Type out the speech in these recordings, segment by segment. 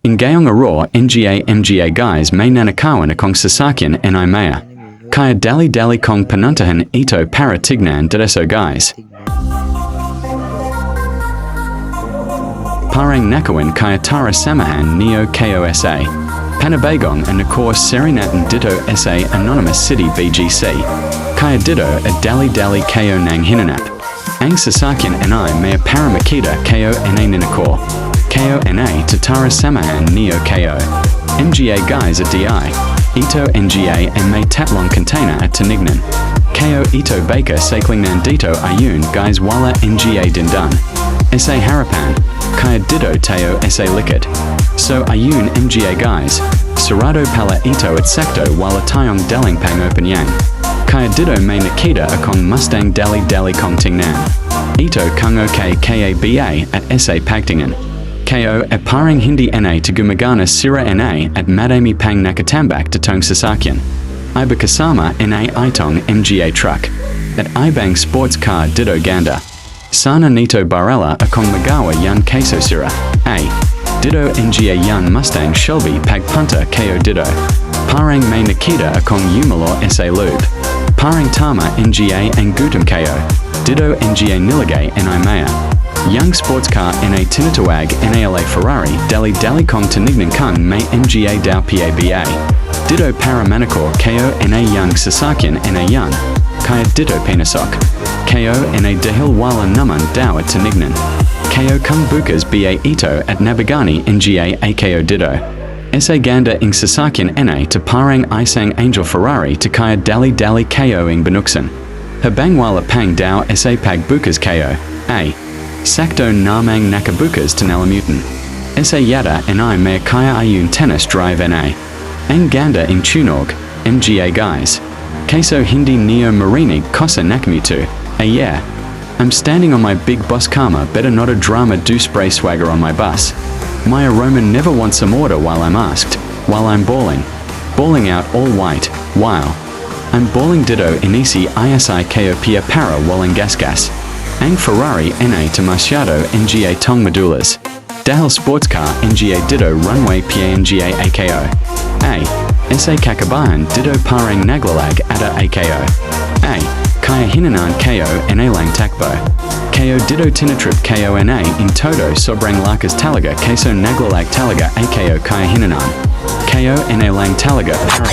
In Gayong Aror, mga guys may nanakawan akong sasakyan ni maya. Kaya dali kong panuntahan ito para tignan dereso guys. Parang nakawin kaya tara samahan neo kosa. Panabagong and Nakaw Serinatan Ditto SA Anonymous City BGC. Kaya Ditto a dali ko nang hinanap. Ang sasakyan ni may paramakita ko na ninakaw. Ko na to tara samahan neo ko. Mga guys at di. Ito nga and may tatlong container at Tinignan. Ko ito baker cycling nandito ayun guys wala nga dindan. Sa harapan, kaya dito tayo sa likod. So ayun mga guys, sarado pala ito at sekto wala tayong daling pang open yan. Kaya dito may nakita akong Mustang dali kong tingnan. Ito kung okay kaba at sa pagtingan. Ko at parang hindi na to gumagana sira na at madami pang nakatambak datong sasakyan. Iba kasama na itong mga truck. At ibang sports car dito ganda. Sana nito barela akong magawa yan queso sira. Dito nga yan Mustang Shelby pagpunta ko dito. Parang may nakita akong umalo sa lube. Parang tama nga ang gutom ko. Dito nga nilagay ni maya. Young sports car na tinatawag na Ferrari dali kong tinignan kung may mga daw PABA. Dito para manakor ko na young sasakyan na yan. Kaya dito pinasok. Ko na dahil wala naman daw at tinignan. Ko kung bukas ba ito at nabagani nga ako dito. Sa ganda ing sasakyan na to parang isang Angel Ferrari to kaya dali ko ing binuksan. Habang wala pang daw sa pagbukas ko. Sakto namang nakabukas to nalamutan. Sa yada na may kaya ayun tennis drive na. Ang ganda ing tunog, mga guys. Queso hindi neo marinig kosa nakamutu. Yeah. I'm standing on my big bus karma, better not a drama do spray swagger on my bus. My Roman never wants some order while I'm asked, while I'm bawling. Bawling out all white, wow. I'm bawling ditto inisi isi ko pia para walang gasgas. Ang Ferrari na to masyado nga tong madulas. Dahil sports car nga ditto runway pia nga ako. Sa kakabahan ditto parang naglalag ada ako. Kaya hinanan ko na lang takbo. Ko ditto tinatrip ko na in todo sobrang lakas talaga keso naglalag talaga ako kaya hinanan. Ko na lang talaga para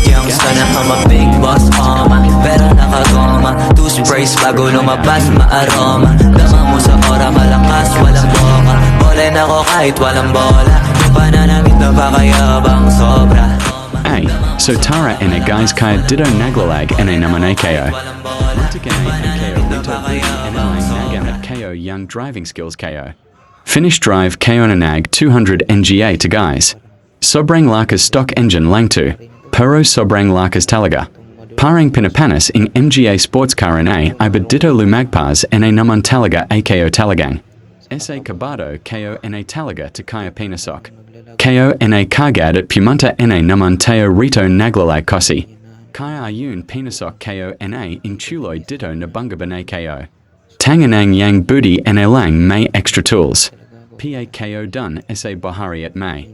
Youngster na I'm a big boss mama, pero nakagoma. Two sprays bago lumabas maaroma. Dama mo sa ora malakas walang boka. Bole na ko kahit walang bola. Yung pananamit na pakayabang sobra. So tara na guys kaya dito naglalag na naman ako. Matik na ko rito na nagamat ko young driving skills ko. Finish drive ko na nag 200 nga to guys. Sobrang lakas stock engine lang to. Pero sobrang lakas talaga. Parang pinapanas ing mga sports car na iba dito lumagpas na naman talaga ako talagang. Sa kabado ko na talaga to kaya pinasok. Ko na kagad at pumunta na naman tayo rito naglalag kosi. Kaya ayun pinasok ko na ing chuloy dito nabungaban ko. Tanganang yang booty na lang may extra tools. Ko done sa bahari at may.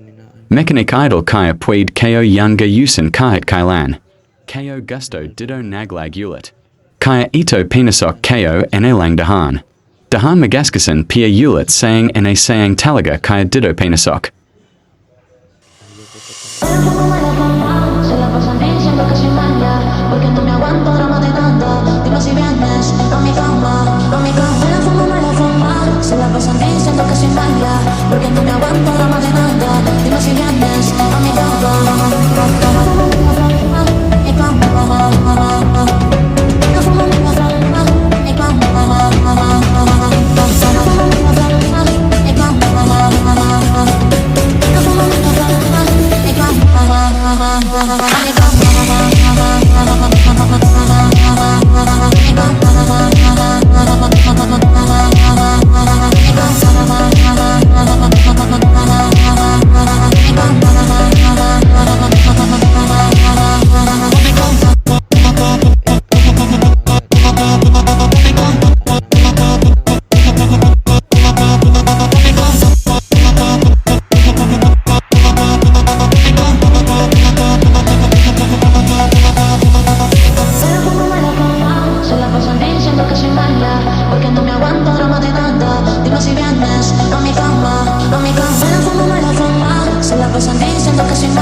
Mechanic idol kaya puid ko yang gayusan kahit kailan. Ko gusto dito naglag ulit. Kaya ito pinasok ko na lang dahan. Dahan magaskasan pia ulit sayang na sayang talaga kaya dito pinasok. Se la pasan diciendo que soy mala, porque no me aguanto drama de tanta. Dime si vienes pa' mi cama, pa' mi cama. Me la fuma, se la pasan diciendo que soy mala, porque no me aguanto drama de tanta. Dime si vienes pa' mi cama. Se la pasan diciendo que soy